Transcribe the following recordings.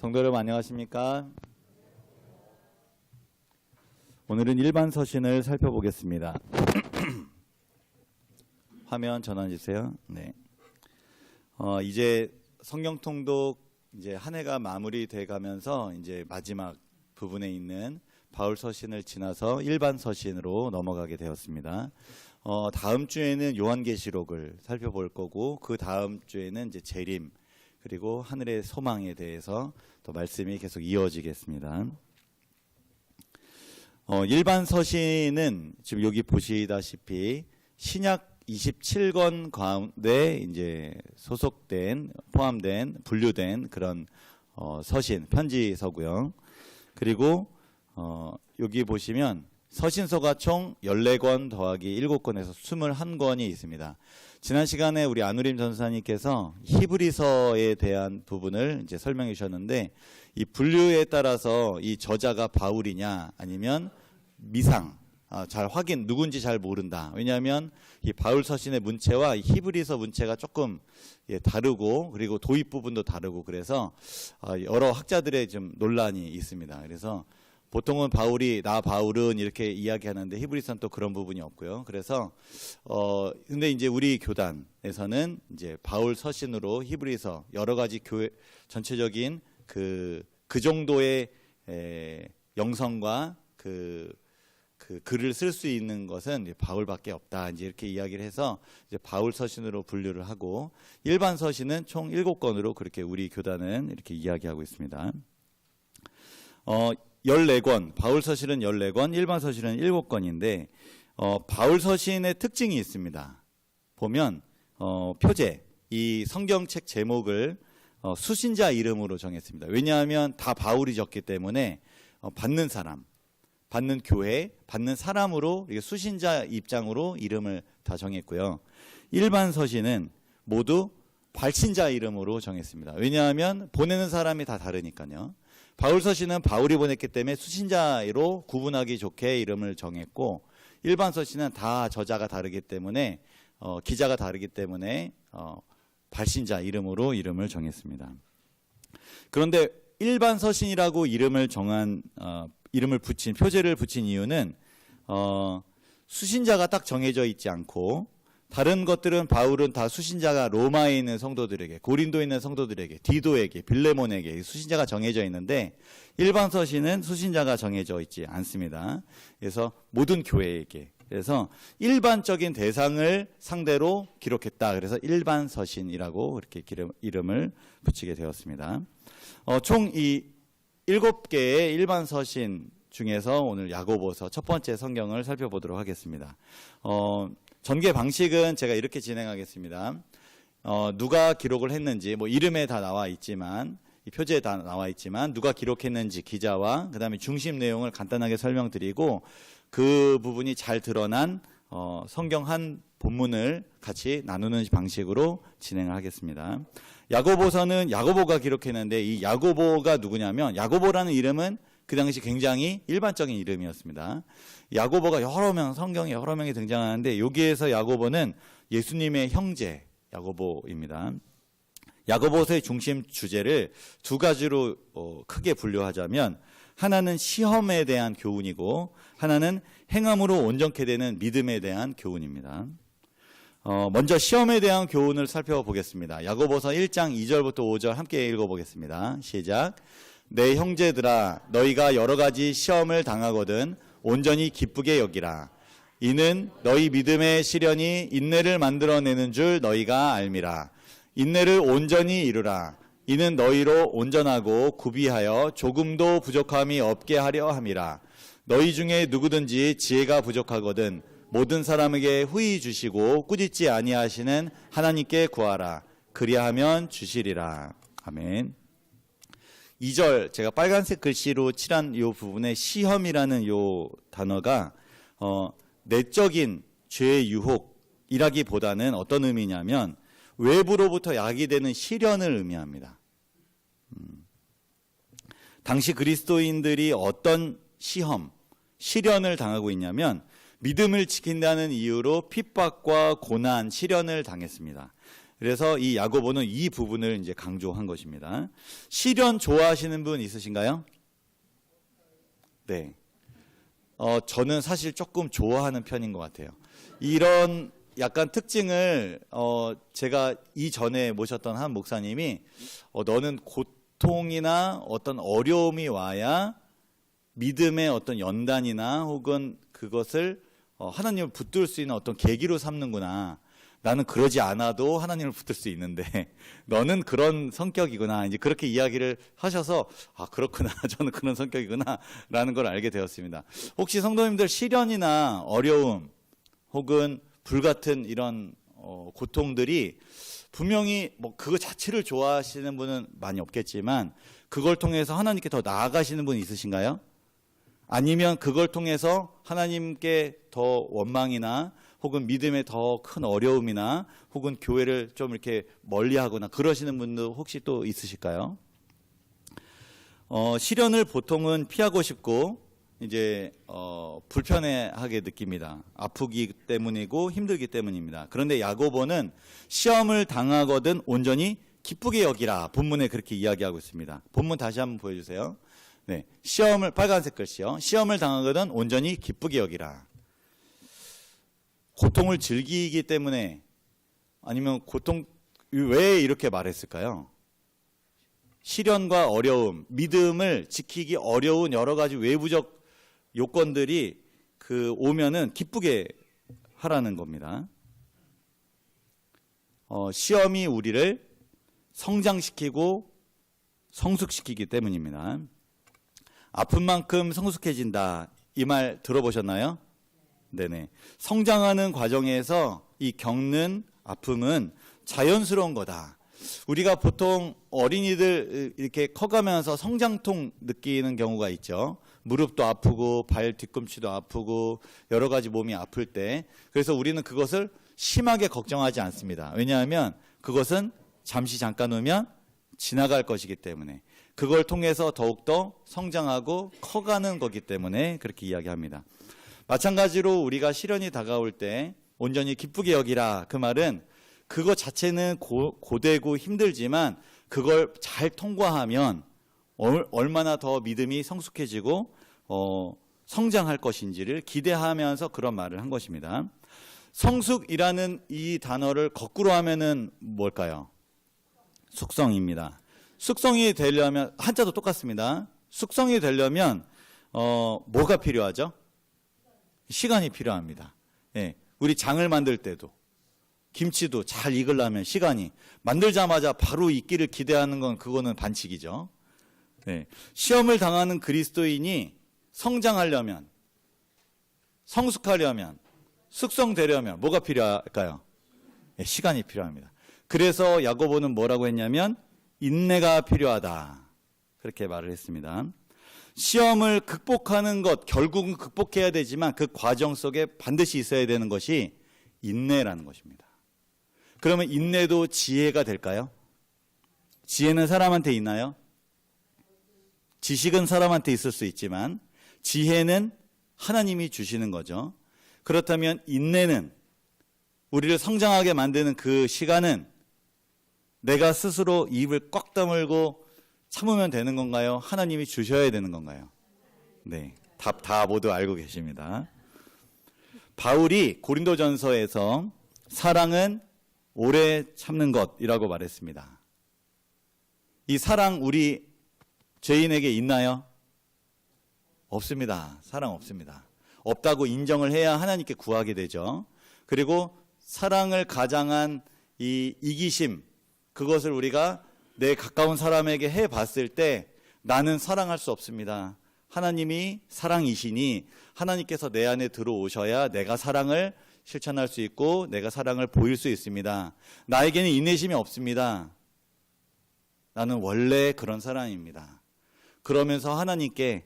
성도 여러분 안녕하십니까? 오늘은 일반 서신을 살펴보겠습니다. 화면 전환해 주세요. 네. 이제 성경 통독 이제 한 해가 마무리돼 가면서 이제 마지막 부분에 있는 바울 서신을 지나서 일반 서신으로 넘어가게 되었습니다. 다음 주에는 요한계시록을 살펴볼 거고 그 다음 주에는 이제 재림 그리고 하늘의 소망에 대해서 또 말씀이 계속 이어지겠습니다. 일반 서신은 지금 여기 보시다시피 신약 27권 가운데 이제 소속된 포함된 분류된 그런 서신 편지서고요. 그리고 여기 보시면 서신서가 총 14권 더하기 7권에서 21권이 있습니다. 지난 시간에 우리 안우림 전사님께서 히브리서에 대한 부분을 이제 설명해 주셨는데 이 분류에 따라서 이 저자가 바울이냐 아니면 미상 잘 확인 누군지 잘 모른다. 왜냐하면 이 바울 서신의 문체와 이 히브리서 문체가 조금 다르고 그리고 도입 부분도 다르고 그래서 여러 학자들의 좀 논란이 있습니다. 그래서 보통은 나 바울은 이렇게 이야기하는데 히브리서는 또 그런 부분이 없고요. 그래서 근데 이제 우리 교단에서는 이제 바울 서신으로 히브리서 여러 가지 교회 전체적인 그 정도의 영성과 그 글을 쓸 수 있는 것은 이제 바울밖에 없다. 이제 이렇게 이야기를 해서 이제 바울 서신으로 분류를 하고 일반 서신은 총 7권으로 그렇게 우리 교단은 이렇게 이야기하고 있습니다. 14권, 바울 서신은 14권, 일반 서신은 7권인데 바울 서신의 특징이 있습니다. 보면 표제, 이 성경책 제목을 수신자 이름으로 정했습니다. 왜냐하면 다 바울이 적기 때문에 받는 사람, 받는 교회, 받는 사람으로 수신자 입장으로 이름을 다 정했고요. 일반 서신은 모두 발신자 이름으로 정했습니다. 왜냐하면 보내는 사람이 다 다르니까요. 바울 서신은 바울이 보냈기 때문에 수신자로 구분하기 좋게 이름을 정했고 일반 서신은 다 저자가 다르기 때문에 기자가 다르기 때문에 발신자 이름으로 이름을 정했습니다. 그런데 일반 서신이라고 이름을 붙인 표제를 붙인 이유는 수신자가 딱 정해져 있지 않고 다른 것들은 바울은 다 수신자가 로마에 있는 성도들에게, 고린도에 있는 성도들에게, 디도에게, 빌레몬에게 수신자가 정해져 있는데 일반 서신은 수신자가 정해져 있지 않습니다. 그래서 모든 교회에게, 그래서 일반적인 대상을 상대로 기록했다. 그래서 일반 서신이라고 이렇게 이름을 붙이게 되었습니다. 총 이 7개의 일반 서신 중에서 오늘 야고보서 첫 번째 성경을 살펴보도록 하겠습니다. 전개 방식은 제가 이렇게 진행하겠습니다. 누가 기록을 했는지 이름에 다 나와 있지만 이 표제에 다 나와 있지만 누가 기록했는지 기자와 그 다음에 중심 내용을 간단하게 설명드리고 그 부분이 잘 드러난 성경 한 본문을 같이 나누는 방식으로 진행을 하겠습니다. 야고보서는 야고보가 기록했는데 이 야고보가 누구냐면 야고보라는 이름은 그 당시 굉장히 일반적인 이름이었습니다. 야고보가 성경에 여러 명이 등장하는데 여기에서 야고보는 예수님의 형제 야고보입니다. 야고보서의 중심 주제를 두 가지로 크게 분류하자면 하나는 시험에 대한 교훈이고 하나는 행함으로 온전케 되는 믿음에 대한 교훈입니다. 먼저 시험에 대한 교훈을 살펴보겠습니다. 야고보서 1장 2절부터 5절 함께 읽어보겠습니다. 시작. 내 형제들아 너희가 여러 가지 시험을 당하거든 온전히 기쁘게 여기라. 이는 너희 믿음의 시련이 인내를 만들어내는 줄 너희가 알미라. 인내를 온전히 이루라. 이는 너희로 온전하고 구비하여 조금도 부족함이 없게 하려 함이라. 너희 중에 누구든지 지혜가 부족하거든 모든 사람에게 후히 주시고 꾸짖지 아니하시는 하나님께 구하라. 그리하면 주시리라. 아멘. 2절 제가 빨간색 글씨로 칠한 이 부분에 시험이라는 이 단어가 내적인 죄의 유혹이라기보다는 어떤 의미냐면 외부로부터 야기되는 시련을 의미합니다. 당시 그리스도인들이 어떤 시련을 당하고 있냐면 믿음을 지킨다는 이유로 핍박과 고난, 시련을 당했습니다. 그래서 이 야고보는 이 부분을 이제 강조한 것입니다. 시련 좋아하시는 분 있으신가요? 네. 저는 사실 조금 좋아하는 편인 것 같아요. 이런 약간 특징을 제가 이전에 모셨던 한 목사님이 너는 고통이나 어떤 어려움이 와야 믿음의 어떤 연단이나 혹은 그것을 하나님을 붙들 수 있는 어떤 계기로 삼는구나. 나는 그러지 않아도 하나님을 붙들 수 있는데 너는 그런 성격이구나. 이제 그렇게 이야기를 하셔서 아 그렇구나. 저는 그런 성격이구나 라는 걸 알게 되었습니다. 혹시 성도님들 시련이나 어려움 혹은 불같은 이런 고통들이 분명히 뭐 그거 자체를 좋아하시는 분은 많이 없겠지만 그걸 통해서 하나님께 더 나아가시는 분이 있으신가요? 아니면 그걸 통해서 하나님께 더 원망이나 혹은 믿음에 더 큰 어려움이나 혹은 교회를 좀 이렇게 멀리하거나 그러시는 분도 혹시 또 있으실까요? 시련을 보통은 피하고 싶고 이제 불편해하게 느낍니다. 아프기 때문이고 힘들기 때문입니다. 그런데 야고보는 시험을 당하거든 온전히 기쁘게 여기라. 본문에 그렇게 이야기하고 있습니다. 본문 다시 한번 보여주세요. 네, 시험을 빨간색 글씨요. 시험을 당하거든 온전히 기쁘게 여기라. 고통을 즐기기 때문에 아니면 고통 왜 이렇게 말했을까요? 시련과 어려움, 믿음을 지키기 어려운 여러 가지 외부적 요건들이 오면은 기쁘게 하라는 겁니다. 시험이 우리를 성장시키고 성숙시키기 때문입니다. 아픈 만큼 성숙해진다. 이 말 들어보셨나요? 네네. 성장하는 과정에서 이 겪는 아픔은 자연스러운 거다. 우리가 보통 어린이들 이렇게 커가면서 성장통 느끼는 경우가 있죠. 무릎도 아프고 발 뒤꿈치도 아프고 여러 가지 몸이 아플 때. 그래서 우리는 그것을 심하게 걱정하지 않습니다. 왜냐하면 그것은 잠시 잠깐 오면 지나갈 것이기 때문에 그걸 통해서 더욱더 성장하고 커가는 거기 때문에 그렇게 이야기합니다. 마찬가지로 우리가 시련이 다가올 때 온전히 기쁘게 여기라. 그 말은 그것 자체는 고되고 힘들지만 그걸 잘 통과하면 얼마나 더 믿음이 성숙해지고 성장할 것인지를 기대하면서 그런 말을 한 것입니다. 성숙이라는 이 단어를 거꾸로 하면은 뭘까요? 숙성입니다. 숙성이 되려면 한자도 똑같습니다. 숙성이 되려면 뭐가 필요하죠? 시간이 필요합니다. 예, 우리 장을 만들 때도 김치도 잘 익으려면 시간이 만들자마자 바로 익기를 기대하는 건 그거는 반칙이죠. 예, 시험을 당하는 그리스도인이 성장하려면 성숙하려면 숙성되려면 뭐가 필요할까요? 예, 시간이 필요합니다. 그래서 야고보는 뭐라고 했냐면 인내가 필요하다. 그렇게 말을 했습니다. 시험을 극복하는 것 결국은 극복해야 되지만 그 과정 속에 반드시 있어야 되는 것이 인내라는 것입니다. 그러면 인내도 지혜가 될까요? 지혜는 사람한테 있나요? 지식은 사람한테 있을 수 있지만 지혜는 하나님이 주시는 거죠. 그렇다면 인내는 우리를 성장하게 만드는 그 시간은 내가 스스로 입을 꽉 다물고 참으면 되는 건가요? 하나님이 주셔야 되는 건가요? 네, 답 다 모두 알고 계십니다. 바울이 고린도전서에서 사랑은 오래 참는 것이라고 말했습니다. 이 사랑 우리 죄인에게 있나요? 없습니다. 사랑 없습니다. 없다고 인정을 해야 하나님께 구하게 되죠. 그리고 사랑을 가장한 이 이기심, 그것을 우리가 내 가까운 사람에게 해봤을 때 나는 사랑할 수 없습니다. 하나님이 사랑이시니 하나님께서 내 안에 들어오셔야 내가 사랑을 실천할 수 있고 내가 사랑을 보일 수 있습니다. 나에게는 인내심이 없습니다. 나는 원래 그런 사람입니다. 그러면서 하나님께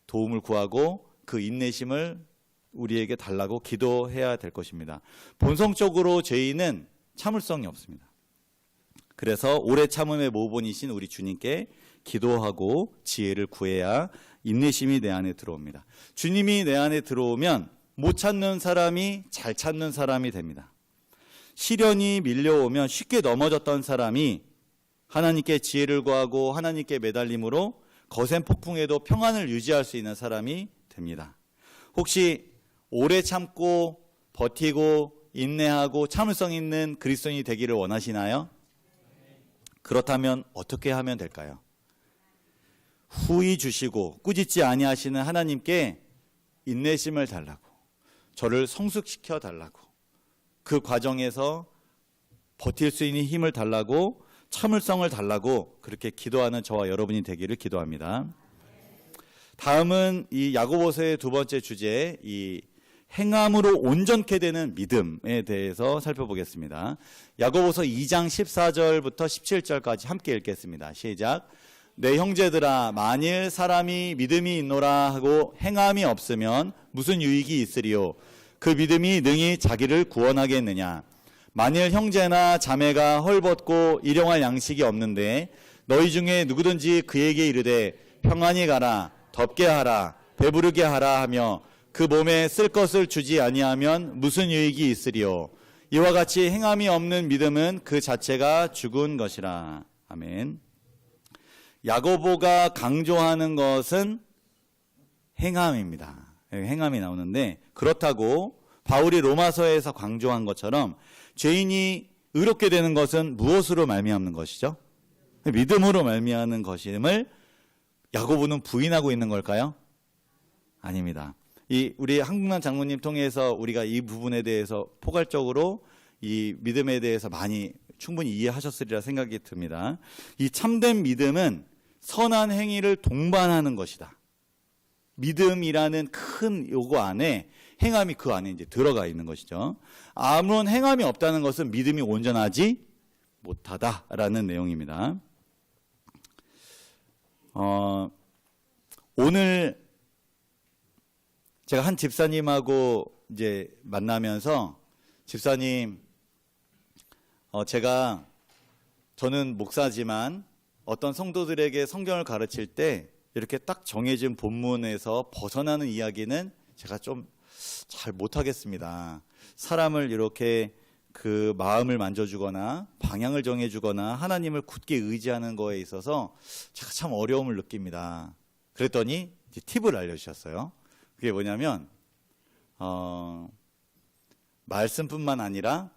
도움을 구하고 그 인내심을 우리에게 달라고 기도해야 될 것입니다. 본성적으로 죄인은 참을성이 없습니다. 그래서 오래 참음의 모본이신 우리 주님께 기도하고 지혜를 구해야 인내심이 내 안에 들어옵니다. 주님이 내 안에 들어오면 못 찾는 사람이 잘 찾는 사람이 됩니다. 시련이 밀려오면 쉽게 넘어졌던 사람이 하나님께 지혜를 구하고 하나님께 매달림으로 거센 폭풍에도 평안을 유지할 수 있는 사람이 됩니다. 혹시 오래 참고 버티고 인내하고 참을성 있는 그리스도인이 되기를 원하시나요? 그렇다면 어떻게 하면 될까요? 후히 주시고 꾸짖지 아니하시는 하나님께 인내심을 달라고, 저를 성숙시켜 달라고, 그 과정에서 버틸 수 있는 힘을 달라고, 참을성을 달라고 그렇게 기도하는 저와 여러분이 되기를 기도합니다. 다음은 이 야고보서의 두 번째 주제, 이 행함으로 온전케 되는 믿음에 대해서 살펴보겠습니다. 야고보서 2장 14절부터 17절까지 함께 읽겠습니다. 시작. 내 형제들아, 만일 사람이 믿음이 있노라 하고 행함이 없으면 무슨 유익이 있으리요? 그 믿음이 능히 자기를 구원하겠느냐? 만일 형제나 자매가 헐벗고 일용할 양식이 없는데 너희 중에 누구든지 그에게 이르되 평안히 가라, 덥게 하라, 배부르게 하라 하며 그 몸에 쓸 것을 주지 아니하면 무슨 유익이 있으리요? 이와 같이 행함이 없는 믿음은 그 자체가 죽은 것이라. 아멘. 야고보가 강조하는 것은 행함입니다. 행함이 나오는데, 그렇다고 바울이 로마서에서 강조한 것처럼 죄인이 의롭게 되는 것은 무엇으로 말미암는 것이죠? 믿음으로 말미암는 것임을 야고보는 부인하고 있는 걸까요? 아닙니다. 우리 한국난 장로님 통해서 우리가 이 부분에 대해서 포괄적으로 이 믿음에 대해서 많이 충분히 이해하셨으리라 생각이 듭니다. 이 참된 믿음은 선한 행위를 동반하는 것이다. 믿음이라는 큰 요거 안에 행함이 그 안에 이제 들어가 있는 것이죠. 아무런 행함이 없다는 것은 믿음이 온전하지 못하다라는 내용입니다. 오늘 제가 한 집사님하고 이제 만나면서, 집사님, 저는 목사지만 어떤 성도들에게 성경을 가르칠 때 이렇게 딱 정해진 본문에서 벗어나는 이야기는 제가 좀 잘 못하겠습니다. 사람을 이렇게 그 마음을 만져주거나 방향을 정해주거나 하나님을 굳게 의지하는 거에 있어서 제가 참 어려움을 느낍니다. 그랬더니 이제 팁을 알려주셨어요. 그게 뭐냐면 말씀뿐만 아니라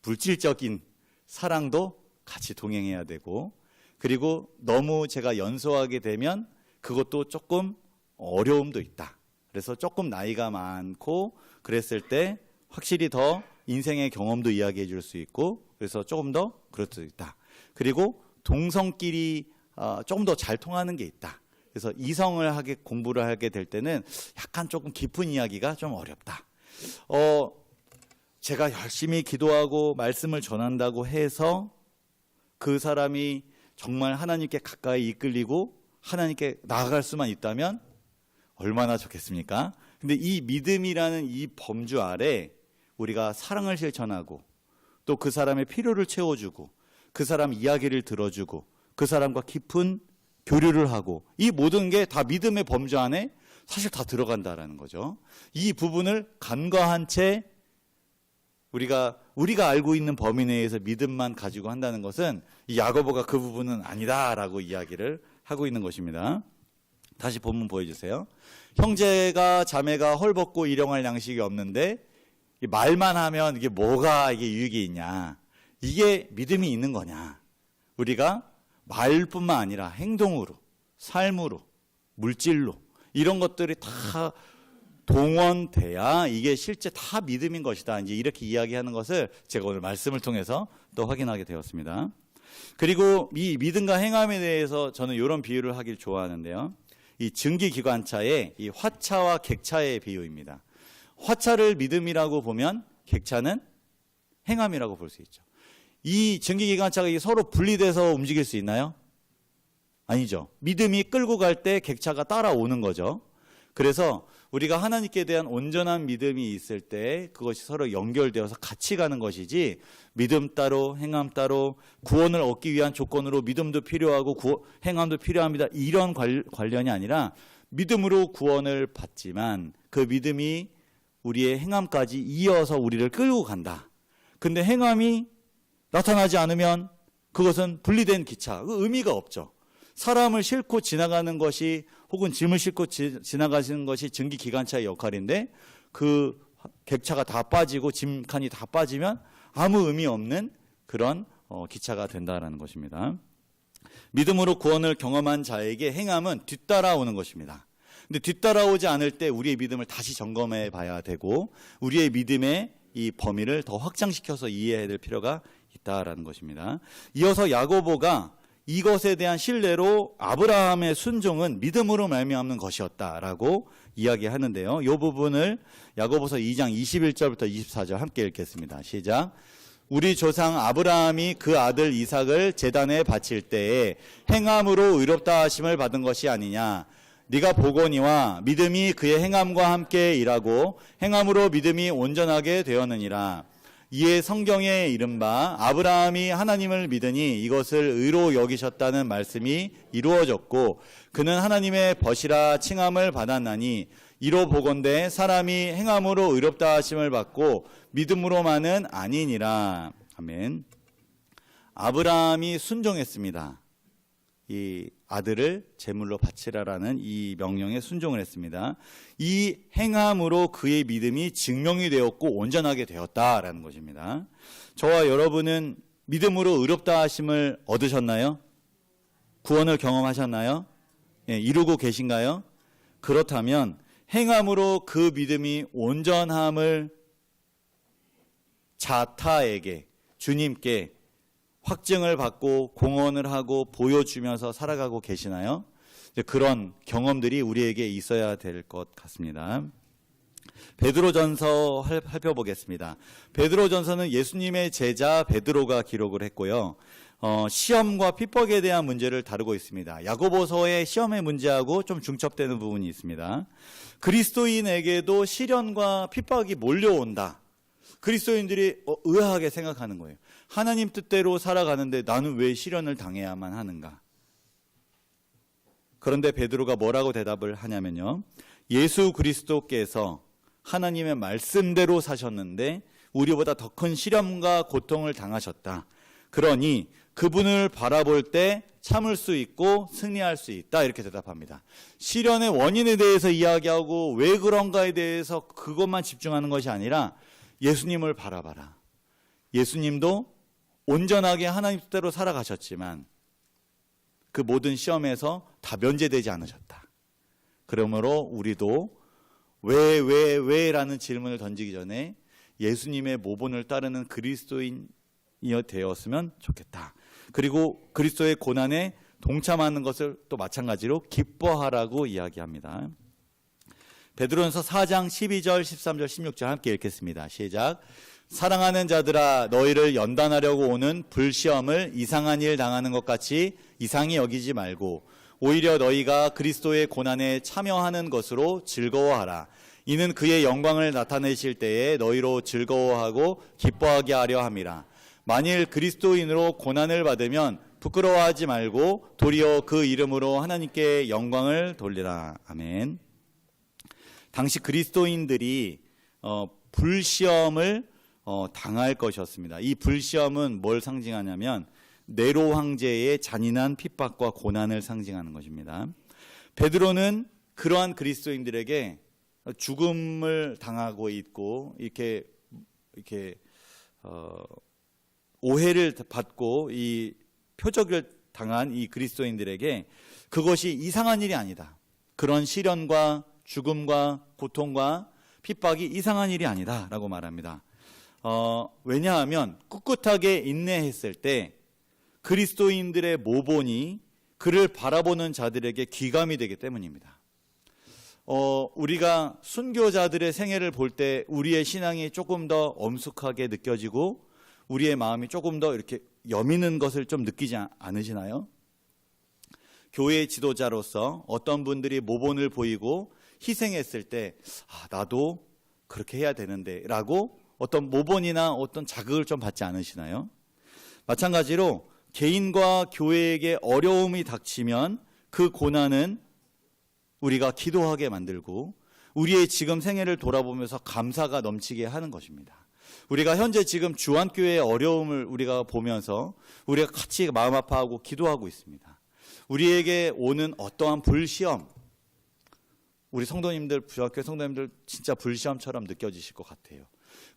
물질적인 사랑도 같이 동행해야 되고, 그리고 너무 제가 연소하게 되면 그것도 조금 어려움도 있다. 그래서 조금 나이가 많고 그랬을 때 확실히 더 인생의 경험도 이야기해 줄 수 있고, 그래서 조금 더 그럴 수 있다. 그리고 동성끼리 조금 더 잘 통하는 게 있다. 그래서 이성을 공부를 하게 될 때는 약간 조금 깊은 이야기가 좀 어렵다. 제가 열심히 기도하고 말씀을 전한다고 해서 그 사람이 정말 하나님께 가까이 이끌리고 하나님께 나아갈 수만 있다면 얼마나 좋겠습니까? 근데 이 믿음이라는 이 범주 아래 우리가 사랑을 실천하고, 또 그 사람의 필요를 채워주고, 그 사람 이야기를 들어주고, 그 사람과 깊은 교류를 하고, 이 모든 게 다 믿음의 범주 안에 사실 다 들어간다라는 거죠. 이 부분을 간과한 채 우리가 알고 있는 범위 내에서 믿음만 가지고 한다는 것은 이 야고보가 그 부분은 아니다라고 이야기를 하고 있는 것입니다. 다시 본문 보여주세요. 형제가 자매가 헐벗고 일용할 양식이 없는데 말만 하면 이게 뭐가 이게 유익이 있냐? 이게 믿음이 있는 거냐? 우리가 말뿐만 아니라 행동으로, 삶으로, 물질로 이런 것들이 다 동원돼야 이게 실제 다 믿음인 것이다. 이제 이렇게 이야기하는 것을 제가 오늘 말씀을 통해서 또 확인하게 되었습니다. 그리고 이 믿음과 행함에 대해서 저는 이런 비유를 하길 좋아하는데요. 이 증기기관차의 이 화차와 객차의 비유입니다. 화차를 믿음이라고 보면 객차는 행함이라고 볼 수 있죠. 이 증기기관차가 서로 분리돼서 움직일 수 있나요? 아니죠. 믿음이 끌고 갈 때 객차가 따라오는 거죠. 그래서 우리가 하나님께 대한 온전한 믿음이 있을 때 그것이 서로 연결되어서 같이 가는 것이지, 믿음 따로 행함 따로, 구원을 얻기 위한 조건으로 믿음도 필요하고 행함도 필요합니다, 이런 관련이 아니라 믿음으로 구원을 받지만 그 믿음이 우리의 행함까지 이어서 우리를 끌고 간다. 근데 행함이 나타나지 않으면 그것은 분리된 기차, 의미가 없죠. 사람을 싣고 지나가는 것이 혹은 짐을 싣고 지나가시는 것이 증기기관차의 역할인데 그 객차가 다 빠지고 짐칸이 다 빠지면 아무 의미 없는 그런 기차가 된다라는 것입니다. 믿음으로 구원을 경험한 자에게 행함은 뒤따라오는 것입니다. 근데 뒤따라오지 않을 때 우리의 믿음을 다시 점검해 봐야 되고 우리의 믿음의 이 범위를 더 확장시켜서 이해해야 될 필요가 있다라는 것입니다. 이어서 야고보가 이것에 대한 신뢰로 아브라함의 순종은 믿음으로 말미암는 것이었다라고 이야기하는데요. 이 부분을 야고보서 2장 21절부터 24절 함께 읽겠습니다. 시작. 우리 조상 아브라함이 그 아들 이삭을 제단에 바칠 때에 행함으로 의롭다 하심을 받은 것이 아니냐. 네가 보거니와 믿음이 그의 행함과 함께 일하고 행함으로 믿음이 온전하게 되었느니라. 이에 성경에 이른바 아브라함이 하나님을 믿으니 이것을 의로 여기셨다는 말씀이 이루어졌고 그는 하나님의 벗이라 칭함을 받았나니 이로 보건대 사람이 행함으로 의롭다 하심을 받고 믿음으로만은 아니니라. 아멘. 아브라함이 순종했습니다. 이 아들을 제물로 바치라라는 이 명령에 순종을 했습니다. 이 행함으로 그의 믿음이 증명이 되었고 온전하게 되었다라는 것입니다. 저와 여러분은 믿음으로 의롭다 하심을 얻으셨나요? 구원을 경험하셨나요? 예, 이루고 계신가요? 그렇다면 행함으로 그 믿음이 온전함을 자타에게, 주님께 확증을 받고 공언을 하고 보여주면서 살아가고 계시나요? 그런 경험들이 우리에게 있어야 될 것 같습니다. 베드로전서 살펴보겠습니다. 베드로전서는 예수님의 제자 베드로가 기록을 했고요. 시험과 핍박에 대한 문제를 다루고 있습니다. 야고보서의 시험의 문제하고 좀 중첩되는 부분이 있습니다. 그리스도인에게도 시련과 핍박이 몰려온다. 그리스도인들이 의아하게 생각하는 거예요. 하나님 뜻대로 살아가는데 나는 왜 시련을 당해야만 하는가? 그런데 베드로가 뭐라고 대답을 하냐면요. 예수 그리스도께서 하나님의 말씀대로 사셨는데 우리보다 더 큰 시련과 고통을 당하셨다. 그러니 그분을 바라볼 때 참을 수 있고 승리할 수 있다. 이렇게 대답합니다. 시련의 원인에 대해서 이야기하고 왜 그런가에 대해서 그것만 집중하는 것이 아니라 예수님을 바라봐라. 예수님도 온전하게 하나님 뜻대로 살아가셨지만 그 모든 시험에서 다 면제되지 않으셨다. 그러므로 우리도 왜라는 질문을 던지기 전에 예수님의 모본을 따르는 그리스도인이 되었으면 좋겠다. 그리고 그리스도의 고난에 동참하는 것을 또 마찬가지로 기뻐하라고 이야기합니다. 베드로전서 4장 12절, 13절, 16절 함께 읽겠습니다. 시작. 사랑하는 자들아 너희를 연단하려고 오는 불시험을 이상한 일 당하는 것 같이 이상히 여기지 말고 오히려 너희가 그리스도의 고난에 참여하는 것으로 즐거워하라. 이는 그의 영광을 나타내실 때에 너희로 즐거워하고 기뻐하게 하려 함이라. 만일 그리스도인으로 고난을 받으면 부끄러워하지 말고 도리어 그 이름으로 하나님께 영광을 돌리라. 아멘. 당시 그리스도인들이 불시험을 당할 것이었습니다. 이 불시험은 뭘 상징하냐면 네로 황제의 잔인한 핍박과 고난을 상징하는 것입니다. 베드로는 그러한 그리스도인들에게 죽음을 당하고 있고 이렇게 오해를 받고 이 표적을 당한 이 그리스도인들에게 그것이 이상한 일이 아니다. 그런 시련과 죽음과 고통과 핍박이 이상한 일이 아니다라고 말합니다. 왜냐하면 꿋꿋하게 인내했을 때 그리스도인들의 모본이 그를 바라보는 자들에게 귀감이 되기 때문입니다. 우리가 순교자들의 생애를 볼 때 우리의 신앙이 조금 더 엄숙하게 느껴지고 우리의 마음이 조금 더 이렇게 여미는 것을 좀 느끼지 않으시나요? 교회 지도자로서 어떤 분들이 모본을 보이고 희생했을 때 나도 그렇게 해야 되는데 라고 어떤 모본이나 어떤 자극을 좀 받지 않으시나요? 마찬가지로 개인과 교회에게 어려움이 닥치면 그 고난은 우리가 기도하게 만들고 우리의 지금 생애를 돌아보면서 감사가 넘치게 하는 것입니다. 우리가 현재 지금 주안교회의 어려움을 우리가 보면서 우리가 같이 마음 아파하고 기도하고 있습니다. 우리에게 오는 어떠한 불시험, 우리 성도님들, 주안교회 성도님들 진짜 불시험처럼 느껴지실 것 같아요.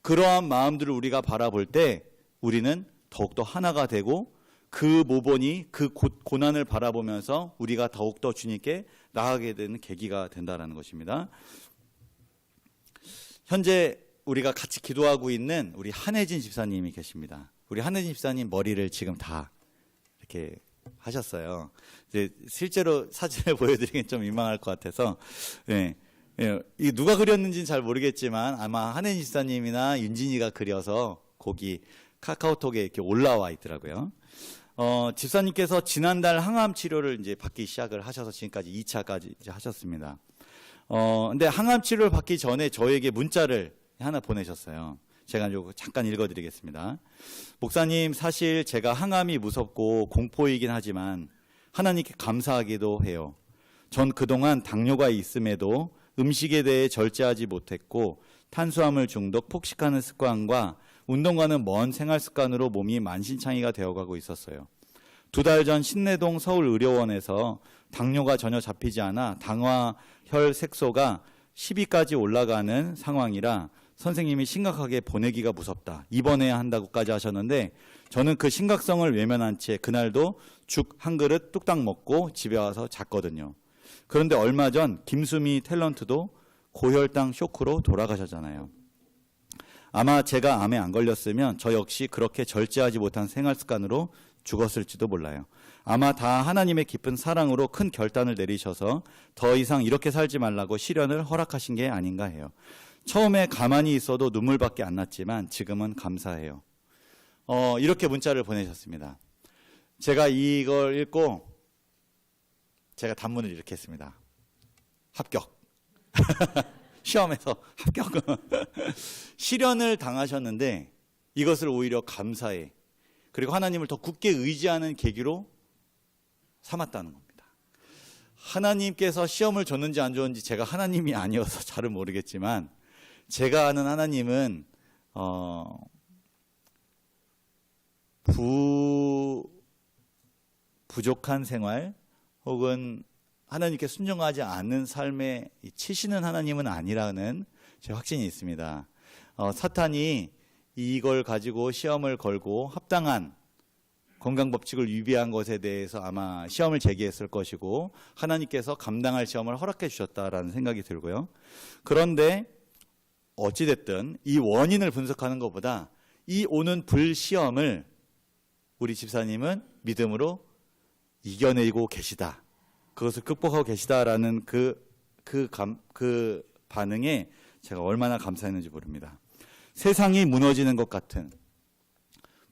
그러한 마음들을 우리가 바라볼 때 우리는 더욱더 하나가 되고 그 모본이 그 고난을 바라보면서 우리가 더욱더 주님께 나아가게 되는 계기가 된다는 것입니다. 현재 우리가 같이 기도하고 있는 우리 한혜진 집사님이 계십니다. 우리 한혜진 집사님 머리를 지금 다 이렇게 하셨어요. 이제 실제로 사진을 보여드리긴 좀 민망할 것 같아서, 이 누가 그렸는지는 잘 모르겠지만 아마 한혜진 집사님이나 윤진이가 그려서 거기 카카오톡에 이렇게 올라와 있더라고요. 집사님께서 지난달 항암 치료를 이제 받기 시작을 하셔서 지금까지 2차까지 이제 하셨습니다. 근데 항암 치료를 받기 전에 저에게 문자를 하나 보내셨어요. 제가 이거 잠깐 읽어드리겠습니다. 목사님, 사실 제가 항암이 무섭고 공포이긴 하지만 하나님께 감사하기도 해요. 전 그동안 당뇨가 있음에도 음식에 대해 절제하지 못했고 탄수화물 중독, 폭식하는 습관과 운동과는 먼 생활 습관으로 몸이 만신창이가 되어가고 있었어요. 2달 전 신내동 서울의료원에서 당뇨가 전혀 잡히지 않아 당화혈 색소가 10위까지 올라가는 상황이라 선생님이 심각하게 보내기가 무섭다, 입원해야 한다고까지 하셨는데 저는 그 심각성을 외면한 채 그날도 죽 한 그릇 뚝딱 먹고 집에 와서 잤거든요. 그런데 얼마 전 김수미 탤런트도 고혈당 쇼크로 돌아가셨잖아요. 아마 제가 암에 안 걸렸으면 저 역시 그렇게 절제하지 못한 생활 습관으로 죽었을지도 몰라요. 아마 다 하나님의 깊은 사랑으로 큰 결단을 내리셔서 더 이상 이렇게 살지 말라고 시련을 허락하신 게 아닌가 해요. 처음에 가만히 있어도 눈물밖에 안 났지만 지금은 감사해요. 이렇게 문자를 보내셨습니다. 제가 이걸 읽고 제가 단문을 이렇게 했습니다. 합격. 시험에서 합격. 시련을 당하셨는데 이것을 오히려 감사해, 그리고 하나님을 더 굳게 의지하는 계기로 삼았다는 겁니다. 하나님께서 시험을 줬는지 안 줬는지 제가 하나님이 아니어서 잘은 모르겠지만 제가 아는 하나님은 부족한 생활 혹은 하나님께 순종하지 않는 삶에 치시는 하나님은 아니라는 제 확신이 있습니다. 사탄이 이걸 가지고 시험을 걸고 합당한 건강법칙을 위배한 것에 대해서 아마 시험을 제기했을 것이고 하나님께서 감당할 시험을 허락해 주셨다라는 생각이 들고요. 그런데 어찌됐든 이 원인을 분석하는 것보다 이 오는 불시험을 우리 집사님은 믿음으로 이겨내고 계시다, 그것을 극복하고 계시다라는 그 반응에 제가 얼마나 감사했는지 모릅니다. 세상이 무너지는 것 같은,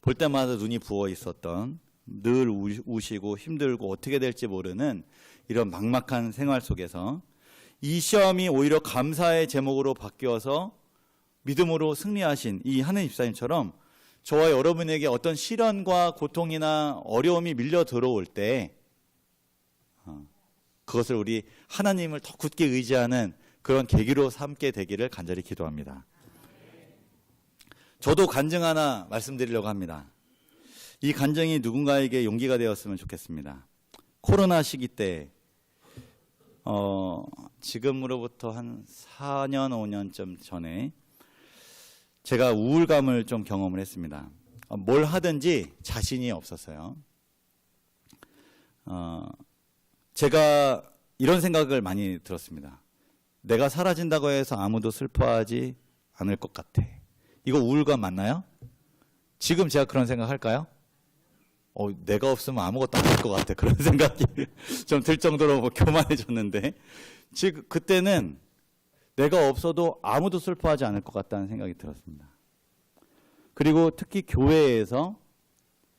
볼 때마다 눈이 부어 있었던, 늘 우시고 힘들고 어떻게 될지 모르는 이런 막막한 생활 속에서 이 시험이 오히려 감사의 제목으로 바뀌어서 믿음으로 승리하신 이 하느님 집사님처럼 저와 여러분에게 어떤 시련과 고통이나 어려움이 밀려 들어올 때 그것을 우리 하나님을 더 굳게 의지하는 그런 계기로 삼게 되기를 간절히 기도합니다. 저도 간증 하나 말씀드리려고 합니다. 이 간증이 누군가에게 용기가 되었으면 좋겠습니다. 코로나 시기 때 지금으로부터 한 4년 5년쯤 전에 제가 우울감을 좀 경험을 했습니다. 뭘 하든지 자신이 없었어요. 제가 이런 생각을 많이 들었습니다. 내가 사라진다고 해서 아무도 슬퍼하지 않을 것 같아. 이거 우울감 맞나요? 지금 제가 그런 생각 할까요? 내가 없으면 아무것도 안 될 것 같아. 그런 생각이 좀 들 정도로 교만해졌는데, 지금 그때는 내가 없어도 아무도 슬퍼하지 않을 것 같다는 생각이 들었습니다. 그리고 특히 교회에서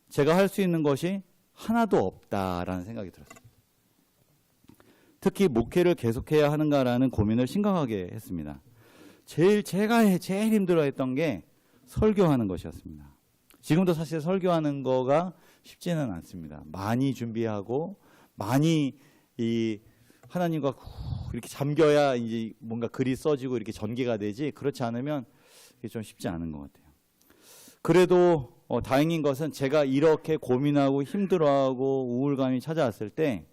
제가 할 수 있는 것이 하나도 없다라는 생각이 들었습니다. 특히 목회를 계속해야 하는가라는 고민을 심각하게 했습니다. 제가 제일 힘들어했던 게 설교하는 것이었습니다. 지금도 사실 설교하는 거가 쉽지는 않습니다. 많이 준비하고 많이 이 하나님과 이렇게 잠겨야 이제 뭔가 글이 써지고 이렇게 전개가 되지, 그렇지 않으면 이게 좀 쉽지 않은 것 같아요. 그래도 다행인 것은 제가 이렇게 고민하고 힘들어하고 우울감이 찾아왔을 때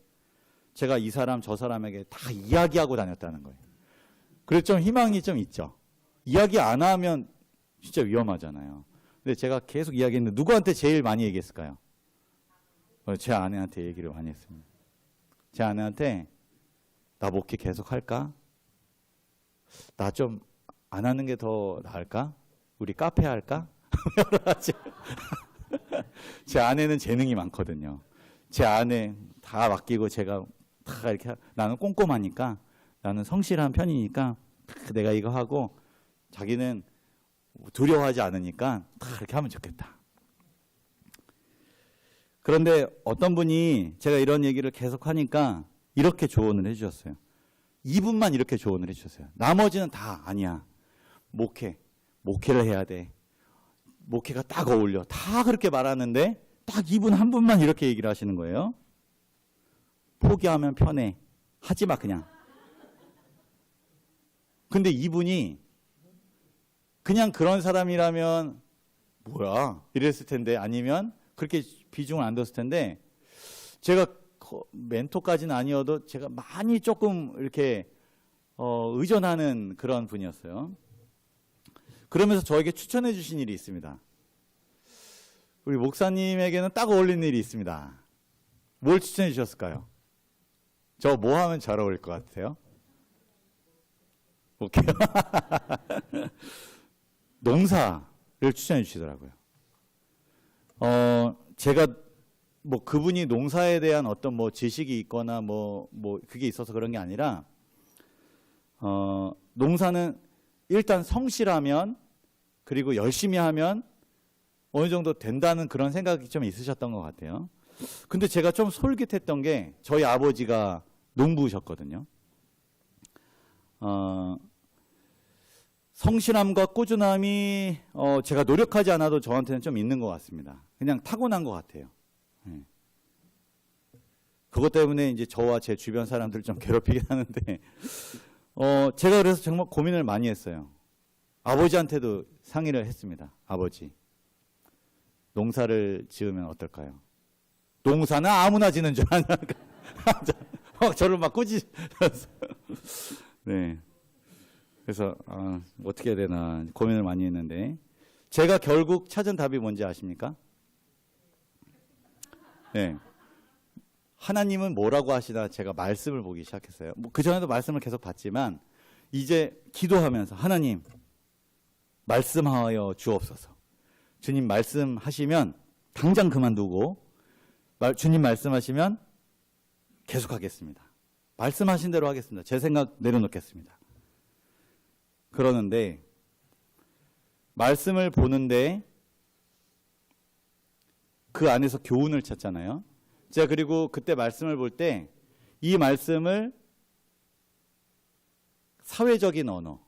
제가 이 사람 저 사람에게 다 이야기하고 다녔다는 거예요. 그래서 좀 희망이 좀 있죠. 이야기 안 하면 진짜 위험하잖아요. 근데 제가 계속 이야기했는데 누구한테 제일 많이 얘기했을까요? 제 아내한테 얘기를 많이 했습니다. 제 아내한테 나 목회 계속 할까? 나 좀 안 하는 게 더 나을까? 우리 카페 할까? 여러 가지. 제 아내는 재능이 많거든요. 제 아내 다 맡기고 제가 다 이렇게 나는 꼼꼼하니까 나는 성실한 편이니까 내가 이거 하고 자기는 두려워하지 않으니까 다 이렇게 하면 좋겠다. 그런데 어떤 분이 제가 이런 얘기를 계속 하니까 이렇게 조언을 해주셨어요. 이분만 이렇게 조언을 해주셨어요. 나머지는 다 아니야. 목회를 해야 돼. 목회가 딱 어울려. 다 그렇게 말하는데 딱 이분 한 분만 이렇게 얘기를 하시는 거예요. 포기하면 편해. 하지 마 그냥. 근데 이분이 그냥 그런 사람이라면 뭐야 이랬을 텐데 아니면 그렇게 비중을 안 뒀을 텐데 제가 멘토까지는 아니어도 제가 많이 조금 이렇게 의존하는 그런 분이었어요. 그러면서 저에게 추천해 주신 일이 있습니다. 우리 목사님에게는 딱 어울리는 일이 있습니다. 뭘 추천해 주셨을까요? 저 뭐 하면 잘 어울릴 것 같아요? 오케이. 농사를 추천해 주시더라고요. 제가 뭐 그분이 농사에 대한 어떤 뭐 지식이 있거나 뭐 그게 있어서 그런 게 아니라 농사는 일단 성실하면 그리고 열심히 하면 어느 정도 된다는 그런 생각이 좀 있으셨던 것 같아요. 근데 제가 좀 솔깃했던 게 저희 아버지가 농부셨거든요. 성실함과 꾸준함이 제가 노력하지 않아도 저한테는 좀 있는 것 같습니다. 그냥 타고난 것 같아요. 네. 그것 때문에 이제 저와 제 주변 사람들을 좀 괴롭히긴 하는데 제가 그래서 정말 고민을 많이 했어요. 아버지한테도 상의를 했습니다. 아버지, 농사를 지으면 어떨까요? 농사는 아무나 지는 줄 아냐. 저를 막 꾸짖으면서. 네. 그래서 어떻게 해야 되나 고민을 많이 했는데 제가 결국 찾은 답이 뭔지 아십니까? 네. 하나님은 뭐라고 하시나 제가 말씀을 보기 시작했어요. 그전에도 말씀을 계속 봤지만 이제 기도하면서 하나님 말씀하여 주옵소서. 주님 말씀하시면 당장 그만두고 주님 말씀하시면 계속하겠습니다. 말씀하신 대로 하겠습니다. 제 생각 내려놓겠습니다. 그러는데 말씀을 보는데 그 안에서 교훈을 찾잖아요. 제가 그리고 그때 말씀을 볼 때 이 말씀을 사회적인 언어,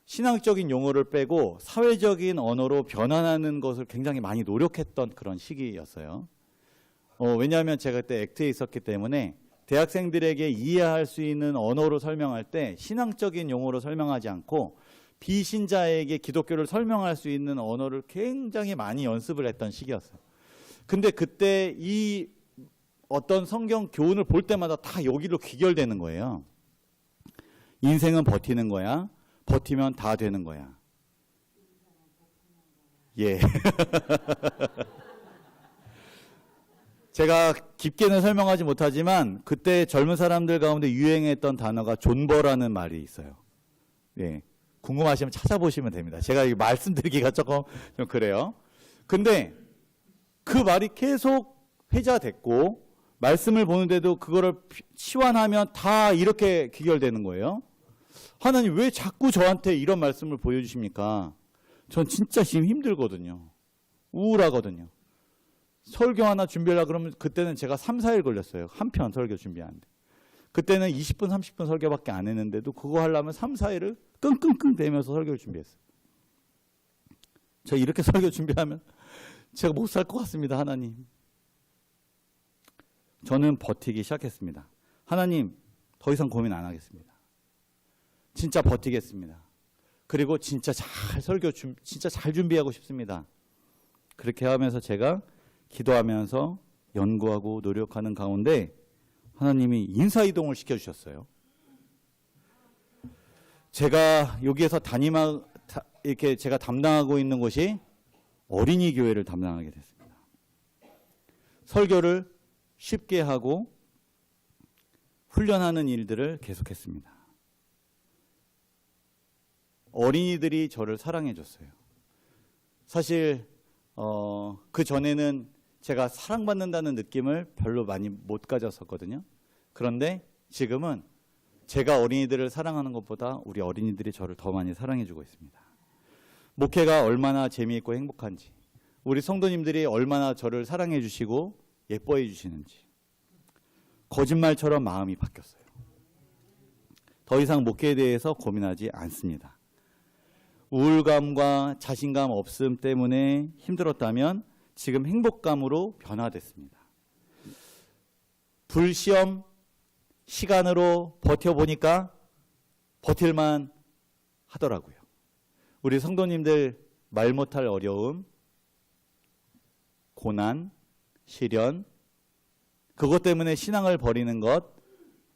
신앙적인 용어를 빼고 사회적인 언어로 변환하는 것을 굉장히 많이 노력했던 그런 시기였어요. 왜냐하면 제가 그때 액트에 있었기 때문에 대학생들에게 이해할 수 있는 언어로 설명할 때 신앙적인 용어로 설명하지 않고 비신자에게 기독교를 설명할 수 있는 언어를 굉장히 많이 연습을 했던 시기였어요. 근데 그때 이 어떤 성경 교훈을 볼 때마다 다 여기로 귀결되는 거예요. 인생은 버티는 거야. 버티면 다 되는 거야. 예. 제가 깊게는 설명하지 못하지만 그때 젊은 사람들 가운데 유행했던 단어가 존버라는 말이 있어요. 예. 궁금하시면 찾아보시면 됩니다. 제가 말씀드리기가 조금 좀 그래요. 근데 그 말이 계속 회자됐고 말씀을 보는데도 그거를 치환하면 다 이렇게 귀결되는 거예요. 하나님 왜 자꾸 저한테 이런 말씀을 보여주십니까? 전 진짜 지금 힘들거든요. 우울하거든요. 설교 하나 준비하려고 그러면 그때는 제가 3, 4일 걸렸어요. 한 편 설교 준비하는데. 그때는 20분, 30분 설교밖에 안 했는데도 그거 하려면 3, 4일을 끙끙끙 대면서 설교를 준비했어요. 저 이렇게 설교 준비하면 제가 못 살 것 같습니다. 하나님. 저는 버티기 시작했습니다. 하나님, 더 이상 고민 안 하겠습니다. 진짜 버티겠습니다. 그리고 진짜 잘 진짜 잘 준비하고 싶습니다. 그렇게 하면서 제가 기도하면서 연구하고 노력하는 가운데 하나님이 인사이동을 시켜주셨어요. 제가 여기에서 이렇게 제가 담당하고 있는 곳이 어린이 교회를 담당하게 됐습니다. 설교를 쉽게 하고 훈련하는 일들을 계속했습니다. 어린이들이 저를 사랑해 줬어요. 사실 그 전에는 제가 사랑받는다는 느낌을 별로 많이 못 가졌었거든요. 그런데 지금은 제가 어린이들을 사랑하는 것보다 우리 어린이들이 저를 더 많이 사랑해 주고 있습니다. 목회가 얼마나 재미있고 행복한지, 우리 성도님들이 얼마나 저를 사랑해 주시고 예뻐해 주시는지, 거짓말처럼 마음이 바뀌었어요. 더 이상 목회에 대해서 고민하지 않습니다. 우울감과 자신감 없음 때문에 힘들었다면 지금 행복감으로 변화됐습니다. 불시험 시간으로 버텨보니까 버틸만 하더라고요. 우리 성도님들 말 못할 어려움, 고난, 시련, 그것 때문에 신앙을 버리는 것,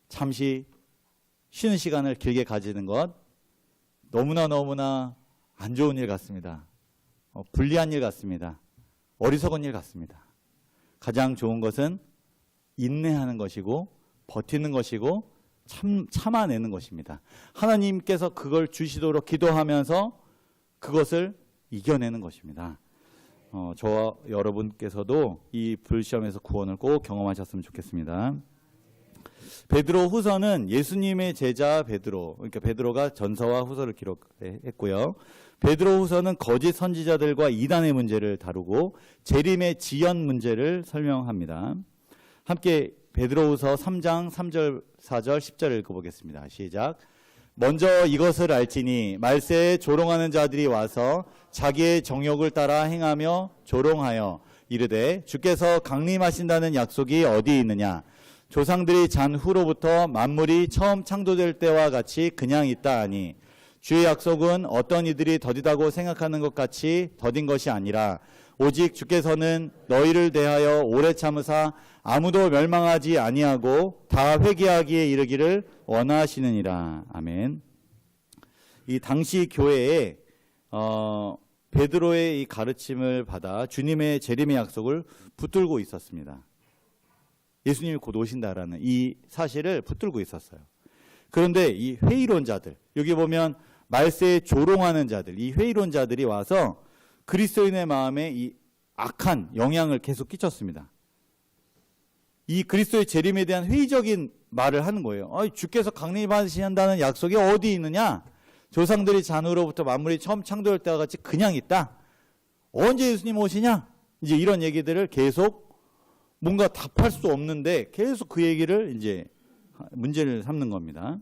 잠시 쉬는 시간을 길게 가지는 것, 너무나 안 좋은 일 같습니다. 불리한 일 같습니다. 어리석은 일 같습니다. 가장 좋은 것은 인내하는 것이고 버티는 것이고 참아내는 것입니다. 하나님께서 그걸 주시도록 기도하면서 그것을 이겨내는 것입니다. 저와 여러분께서도 이 불시험에서 구원을 꼭 경험하셨으면 좋겠습니다. 베드로 후서는 예수님의 제자 베드로, 그러니까 베드로가 전서와 후서를 기록했고요. 베드로 후서는 거짓 선지자들과 이단의 문제를 다루고 재림의 지연 문제를 설명합니다. 함께 베드로 후서 3장 3절 4절 10절을 읽어보겠습니다. 시작. 먼저 이것을 알지니 말세에 조롱하는 자들이 와서 자기의 정욕을 따라 행하며 조롱하여 이르되 주께서 강림하신다는 약속이 어디 있느냐. 조상들이 잔 후로부터 만물이 처음 창조될 때와 같이 그냥 있다 하니 주의 약속은 어떤 이들이 더디다고 생각하는 것 같이 더딘 것이 아니라 오직 주께서는 너희를 대하여 오래 참으사 아무도 멸망하지 아니하고 다 회개하기에 이르기를 원하시느니라. 아멘. 이 당시 교회에 베드로의 이 가르침을 받아 주님의 재림의 약속을 붙들고 있었습니다. 예수님이 곧 오신다라는 이 사실을 붙들고 있었어요. 그런데 이 회의론자들, 여기 보면 말세에 조롱하는 자들, 이 회의론자들이 와서 그리스도인의 마음에 이 악한 영향을 계속 끼쳤습니다. 이 그리스도의 재림에 대한 회의적인 말을 하는 거예요. 주께서 강림하신다는 약속이 어디 있느냐? 조상들이 잔후로부터 만물이 처음 창조될 때와 같이 그냥 있다. 언제 예수님 오시냐? 이제 이런 얘기들을 계속 뭔가 답할 수 없는데 계속 그 얘기를 이제 문제를 삼는 겁니다.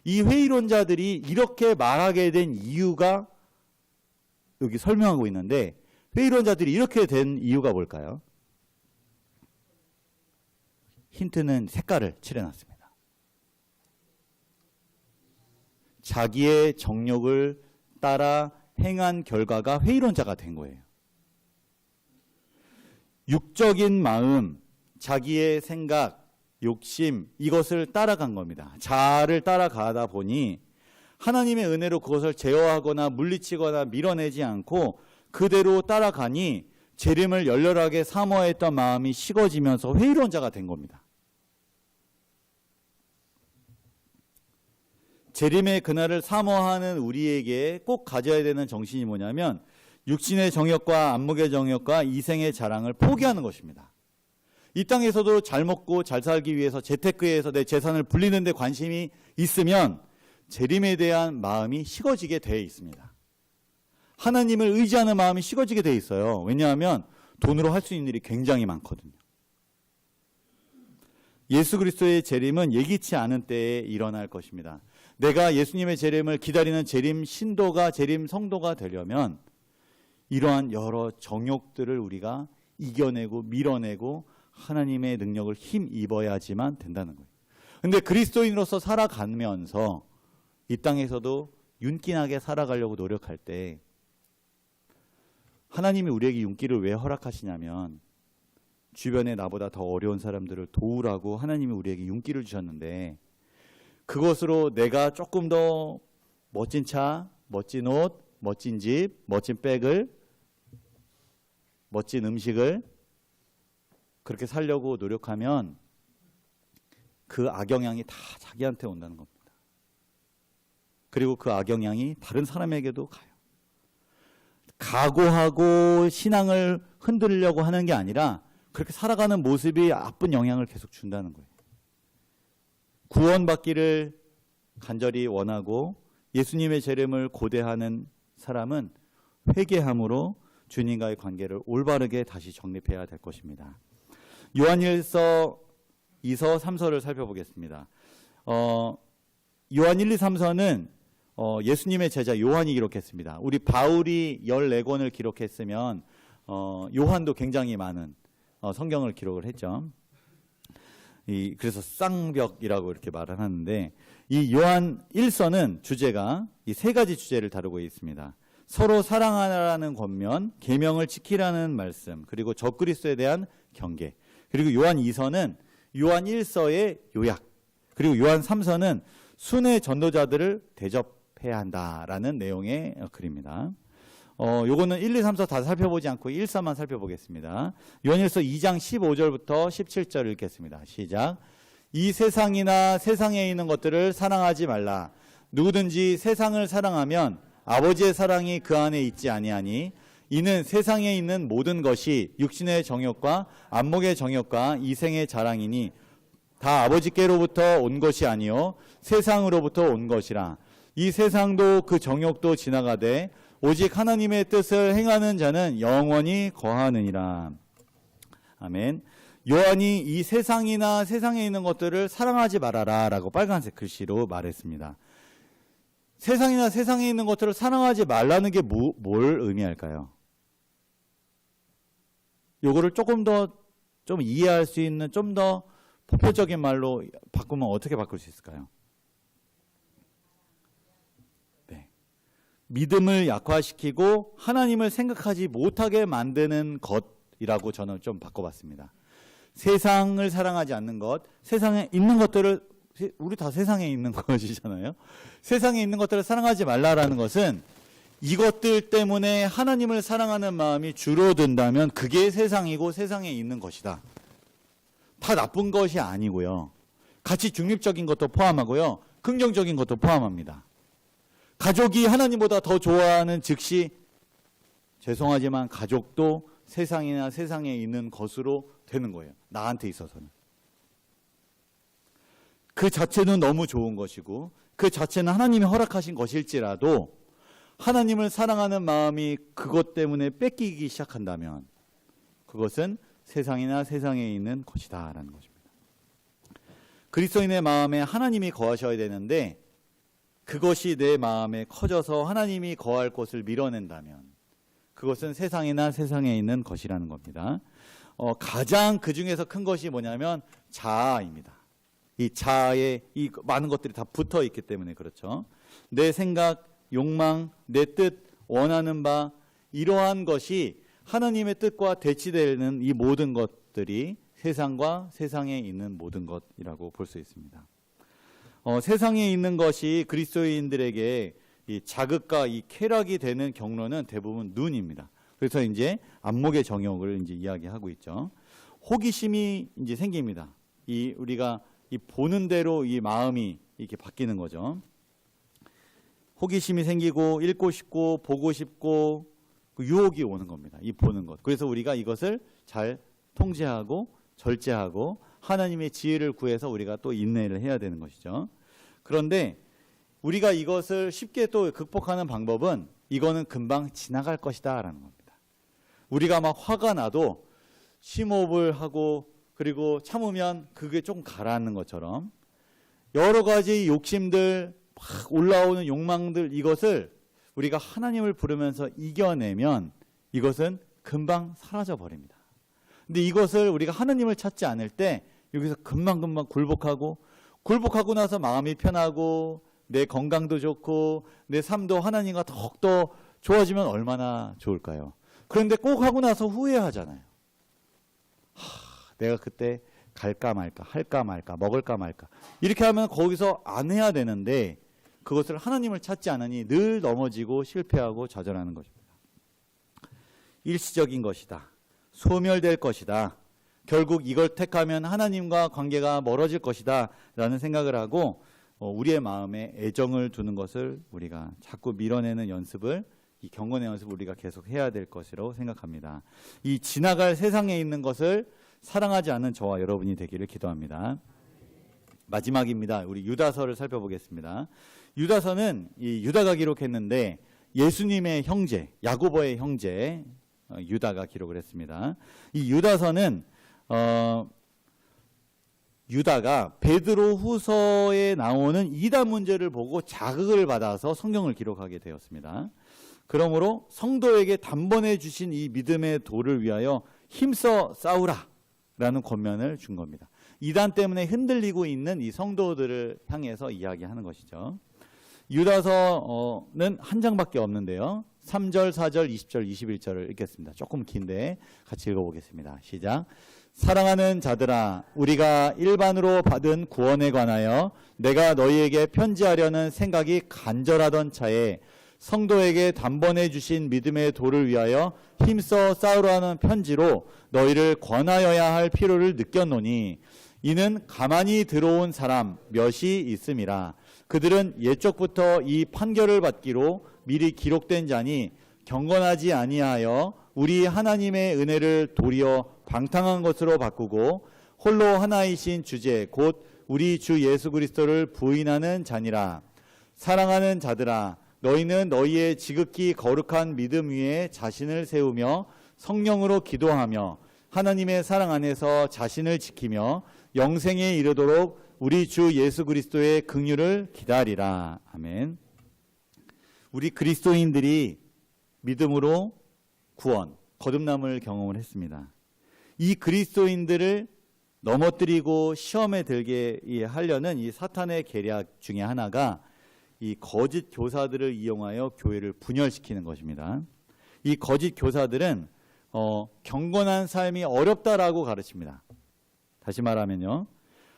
이 회의론자들이 이렇게 말하게 된 이유가 여기 설명하고 있는데, 회의론자들이 이렇게 된 이유가 뭘까요? 힌트는 색깔을 칠해놨습니다. 자기의 정욕을 따라 행한 결과가 회의론자가 된 거예요. 육적인 마음, 자기의 생각, 욕심, 이것을 따라간 겁니다. 자아를 따라가다 보니 하나님의 은혜로 그것을 제어하거나 물리치거나 밀어내지 않고 그대로 따라가니 재림을 열렬하게 사모했던 마음이 식어지면서 회의론자가 된 겁니다. 재림의 그날을 사모하는 우리에게 꼭 가져야 되는 정신이 뭐냐면 육신의 정욕과 안목의 정욕과 이생의 자랑을 포기하는 것입니다. 이 땅에서도 잘 먹고 잘 살기 위해서 재테크에서 내 재산을 불리는 데 관심이 있으면 재림에 대한 마음이 식어지게 되어 있습니다. 하나님을 의지하는 마음이 식어지게 되어 있어요. 왜냐하면 돈으로 할 수 있는 일이 굉장히 많거든요. 예수 그리스도의 재림은 예기치 않은 때에 일어날 것입니다. 내가 예수님의 재림을 기다리는 재림 신도가, 재림 성도가 되려면 이러한 여러 정욕들을 우리가 이겨내고 밀어내고 하나님의 능력을 힘입어야지만 된다는 거예요. 그런데 그리스도인으로서 살아가면서 이 땅에서도 윤기나게 살아가려고 노력할 때 하나님이 우리에게 윤기를 왜 허락하시냐면 주변에 나보다 더 어려운 사람들을 도우라고 하나님이 우리에게 윤기를 주셨는데 그것으로 내가 조금 더 멋진 차, 멋진 옷, 멋진 집, 멋진 백을, 멋진 음식을 그렇게 살려고 노력하면 그 악영향이 다 자기한테 온다는 겁니다. 그리고 그 악영향이 다른 사람에게도 가요. 각오하고 신앙을 흔들려고 하는 게 아니라 그렇게 살아가는 모습이 나쁜 영향을 계속 준다는 거예요. 구원받기를 간절히 원하고 예수님의 재림을 고대하는 사람은 회개함으로 주님과의 관계를 올바르게 다시 정립해야 될 것입니다. 요한1서, 2서, 3서를 살펴보겠습니다. 요한 1, 2, 3서는 예수님의 제자 요한이 기록했습니다. 우리 바울이 14권을 기록했으면 요한도 굉장히 많은 성경을 기록을 했죠. 그래서 쌍벽이라고 이렇게 말을 하는데 이 요한 1서는 주제가 이 세 가지 주제를 다루고 있습니다. 서로 사랑하라는 권면, 계명을 지키라는 말씀, 그리고 적그리스도에 대한 경계. 그리고 요한 2서는 요한 1서의 요약, 그리고 요한 3서는 순회 전도자들을 대접해야 한다라는 내용의 글입니다. 요거는 1, 2, 3서 다 살펴보지 않고 1서만 살펴보겠습니다. 요한일서 2장 15절부터 17절 읽겠습니다. 시작. 이 세상이나 세상에 있는 것들을 사랑하지 말라. 누구든지 세상을 사랑하면 아버지의 사랑이 그 안에 있지 아니하니 이는 세상에 있는 모든 것이 육신의 정욕과 안목의 정욕과 이생의 자랑이니 다 아버지께로부터 온 것이 아니요 세상으로부터 온 것이라. 이 세상도 그 정욕도 지나가되 오직 하나님의 뜻을 행하는 자는 영원히 거하느니라. 아멘. 요한이 이 세상이나 세상에 있는 것들을 사랑하지 말아라 라고 빨간색 글씨로 말했습니다. 세상이나 세상에 있는 것들을 사랑하지 말라는 게 뭘 의미할까요? 요거를 조금 더 좀 이해할 수 있는 좀 더 포표적인 말로 바꾸면 어떻게 바꿀 수 있을까요? 믿음을 약화시키고 하나님을 생각하지 못하게 만드는 것이라고 저는 좀 바꿔봤습니다. 세상을 사랑하지 않는 것, 세상에 있는 것들을, 우리 다 세상에 있는 것이잖아요. 세상에 있는 것들을 사랑하지 말라라는 것은 이것들 때문에 하나님을 사랑하는 마음이 줄어든다면 그게 세상이고 세상에 있는 것이다. 다 나쁜 것이 아니고요. 가치 중립적인 것도 포함하고요. 긍정적인 것도 포함합니다. 가족이 하나님보다 더 좋아하는 즉시 죄송하지만 가족도 세상이나 세상에 있는 것으로 되는 거예요. 나한테 있어서는. 그 자체는 너무 좋은 것이고 그 자체는 하나님이 허락하신 것일지라도 하나님을 사랑하는 마음이 그것 때문에 뺏기기 시작한다면 그것은 세상이나 세상에 있는 것이다라는 것입니다. 그리스도인의 마음에 하나님이 거하셔야 되는데 그것이 내 마음에 커져서 하나님이 거할 곳을 밀어낸다면 그것은 세상이나 세상에 있는 것이라는 겁니다. 가장 그 중에서 큰 것이 뭐냐면 자아입니다. 이 자아에 이 많은 것들이 다 붙어 있기 때문에 그렇죠. 내 생각, 욕망, 내 뜻, 원하는 바 이러한 것이 하나님의 뜻과 대치되는 이 모든 것들이 세상과 세상에 있는 모든 것이라고 볼 수 있습니다. 세상에 있는 것이 그리스도인들에게 이 자극과 이 쾌락이 되는 경로는 대부분 눈입니다. 그래서 이제 안목의 정욕을 이제 이야기하고 있죠. 호기심이 이제 생깁니다. 우리가 이 보는 대로 이 마음이 이렇게 바뀌는 거죠. 호기심이 생기고 읽고 싶고 보고 싶고 그 유혹이 오는 겁니다. 이 보는 것. 그래서 우리가 이것을 잘 통제하고 절제하고 하나님의 지혜를 구해서 우리가 또 인내를 해야 되는 것이죠. 그런데 우리가 이것을 쉽게 또 극복하는 방법은 이거는 금방 지나갈 것이다 라는 겁니다. 우리가 막 화가 나도 심호흡을 하고 그리고 참으면 그게 조금 가라앉는 것처럼 여러 가지 욕심들 막 올라오는 욕망들 이것을 우리가 하나님을 부르면서 이겨내면 이것은 금방 사라져 버립니다. 근데 이것을 우리가 하나님을 찾지 않을 때 여기서 금방금방 굴복하고 나서 마음이 편하고 내 건강도 좋고 내 삶도 하나님과 더욱더 좋아지면 얼마나 좋을까요? 그런데 꼭 하고 나서 후회하잖아요. 내가 그때 갈까 말까, 할까 말까, 먹을까 말까. 이렇게 하면 거기서 안 해야 되는데 그것을 하나님을 찾지 않으니 늘 넘어지고 실패하고 좌절하는 것입니다. 일시적인 것이다. 소멸될 것이다. 결국 이걸 택하면 하나님과 관계가 멀어질 것이다 라는 생각을 하고 우리의 마음에 애정을 두는 것을 우리가 자꾸 밀어내는 연습을, 이 경건의 연습을 우리가 계속 해야 될 것이라고 생각합니다. 이 지나갈 세상에 있는 것을 사랑하지 않는 저와 여러분이 되기를 기도합니다. 마지막입니다. 우리 유다서를 살펴보겠습니다. 유다서는 이 유다가 기록했는데 예수님의 형제, 야고보의 형제 유다가 기록을 했습니다. 이 유다서는 유다가 베드로 후서에 나오는 이단 문제를 보고 자극을 받아서 성경을 기록하게 되었습니다. 그러므로 성도에게 단번에 주신 이 믿음의 도를 위하여 힘써 싸우라 라는 권면을 준 겁니다. 이단 때문에 흔들리고 있는 이 성도들을 향해서 이야기하는 것이죠. 유다서는 한 장밖에 없는데요. 3절, 4절, 20절, 21절을 읽겠습니다. 조금 긴데 같이 읽어보겠습니다. 시작. 사랑하는 자들아, 우리가 일반으로 받은 구원에 관하여 내가 너희에게 편지하려는 생각이 간절하던 차에 성도에게 단번에 주신 믿음의 도를 위하여 힘써 싸우라는 편지로 너희를 권하여야 할 필요를 느꼈노니 이는 가만히 들어온 사람 몇이 있음이라. 그들은 옛적부터 이 판결을 받기로 미리 기록된 자니 경건하지 아니하여 우리 하나님의 은혜를 도리어 방탕한 것으로 바꾸고 홀로 하나이신 주제 곧 우리 주 예수 그리스도를 부인하는 자니라. 사랑하는 자들아, 너희는 너희의 지극히 거룩한 믿음 위에 자신을 세우며 성령으로 기도하며 하나님의 사랑 안에서 자신을 지키며 영생에 이르도록 우리 주 예수 그리스도의 긍휼을 기다리라. 아멘. 우리 그리스도인들이 믿음으로 구원, 거듭남을 경험을 했습니다. 이 그리스도인들을 넘어뜨리고 시험에 들게 하려는 이 사탄의 계략 중에 하나가 이 거짓 교사들을 이용하여 교회를 분열시키는 것입니다. 이 거짓 교사들은 경건한 삶이 어렵다라고 가르칩니다. 다시 말하면요,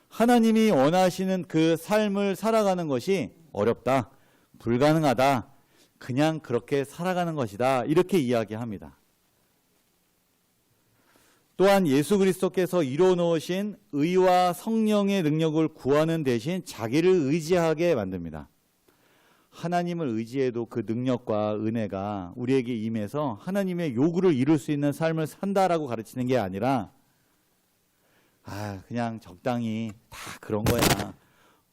하나님이 원하시는 그 삶을 살아가는 것이 어렵다, 불가능하다, 그냥 그렇게 살아가는 것이다, 이렇게 이야기합니다. 또한 예수 그리스도께서 이루어 놓으신 의와 성령의 능력을 구하는 대신 자기를 의지하게 만듭니다. 하나님을 의지해도 그 능력과 은혜가 우리에게 임해서 하나님의 요구를 이룰 수 있는 삶을 산다라고 가르치는 게 아니라 그냥 적당히 다 그런 거야.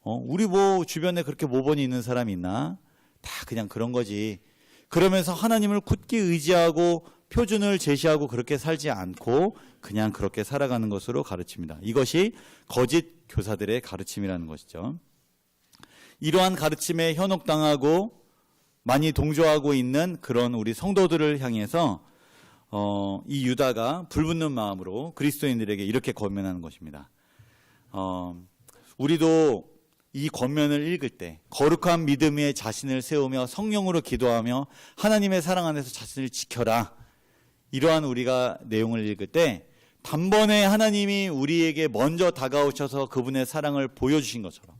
우리 뭐 주변에 그렇게 모범이 있는 사람이 있나? 다 그냥 그런 거지. 그러면서 하나님을 굳게 의지하고 표준을 제시하고 그렇게 살지 않고 그냥 그렇게 살아가는 것으로 가르칩니다. 이것이 거짓 교사들의 가르침이라는 것이죠. 이러한 가르침에 현혹당하고 많이 동조하고 있는 그런 우리 성도들을 향해서 이 유다가 불붙는 마음으로 그리스도인들에게 이렇게 권면하는 것입니다. 우리도 이 권면을 읽을 때 거룩한 믿음 위에 자신을 세우며 성령으로 기도하며 하나님의 사랑 안에서 자신을 지켜라. 이러한 우리가 내용을 읽을 때 단번에 하나님이 우리에게 먼저 다가오셔서 그분의 사랑을 보여주신 것처럼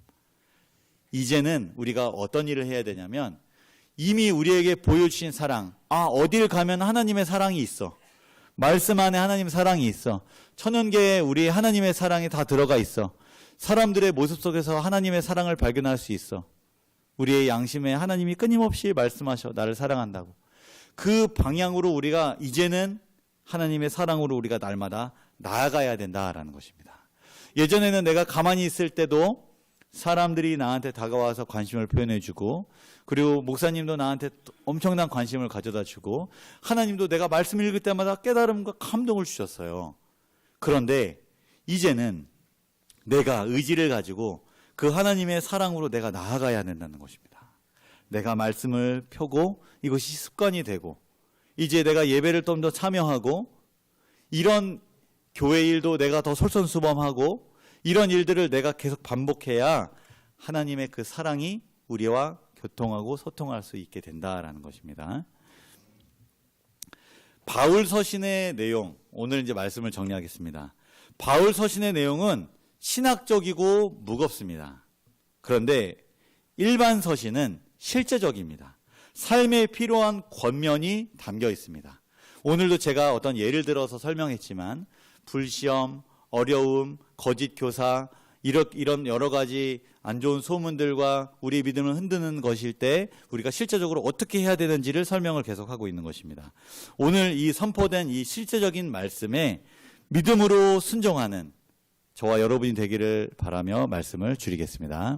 이제는 우리가 어떤 일을 해야 되냐면 이미 우리에게 보여주신 사랑, 어딜 가면 하나님의 사랑이 있어. 말씀 안에 하나님의 사랑이 있어. 천연계에 우리 하나님의 사랑이 다 들어가 있어. 사람들의 모습 속에서 하나님의 사랑을 발견할 수 있어. 우리의 양심에 하나님이 끊임없이 말씀하셔. 나를 사랑한다고. 그 방향으로 우리가 이제는 하나님의 사랑으로 우리가 날마다 나아가야 된다라는 것입니다. 예전에는 내가 가만히 있을 때도 사람들이 나한테 다가와서 관심을 표현해주고 그리고 목사님도 나한테 엄청난 관심을 가져다 주고 하나님도 내가 말씀 읽을 때마다 깨달음과 감동을 주셨어요. 그런데 이제는 내가 의지를 가지고 그 하나님의 사랑으로 내가 나아가야 된다는 것입니다. 내가 말씀을 펴고 이것이 습관이 되고 이제 내가 예배를 좀 더 참여하고 이런 교회 일도 내가 더 솔선수범하고 이런 일들을 내가 계속 반복해야 하나님의 그 사랑이 우리와 교통하고 소통할 수 있게 된다라는 것입니다. 바울 서신의 내용, 오늘 이제 말씀을 정리하겠습니다. 바울 서신의 내용은 신학적이고 무겁습니다. 그런데 일반 서신은 실제적입니다. 삶에 필요한 권면이 담겨 있습니다. 오늘도 제가 어떤 예를 들어서 설명했지만 불시험, 어려움, 거짓 교사, 이런 여러 가지 안 좋은 소문들과 우리 믿음을 흔드는 것일 때 우리가 실제적으로 어떻게 해야 되는지를 설명을 계속하고 있는 것입니다. 오늘 이 선포된 이 실제적인 말씀에 믿음으로 순종하는 저와 여러분이 되기를 바라며 말씀을 줄이겠습니다.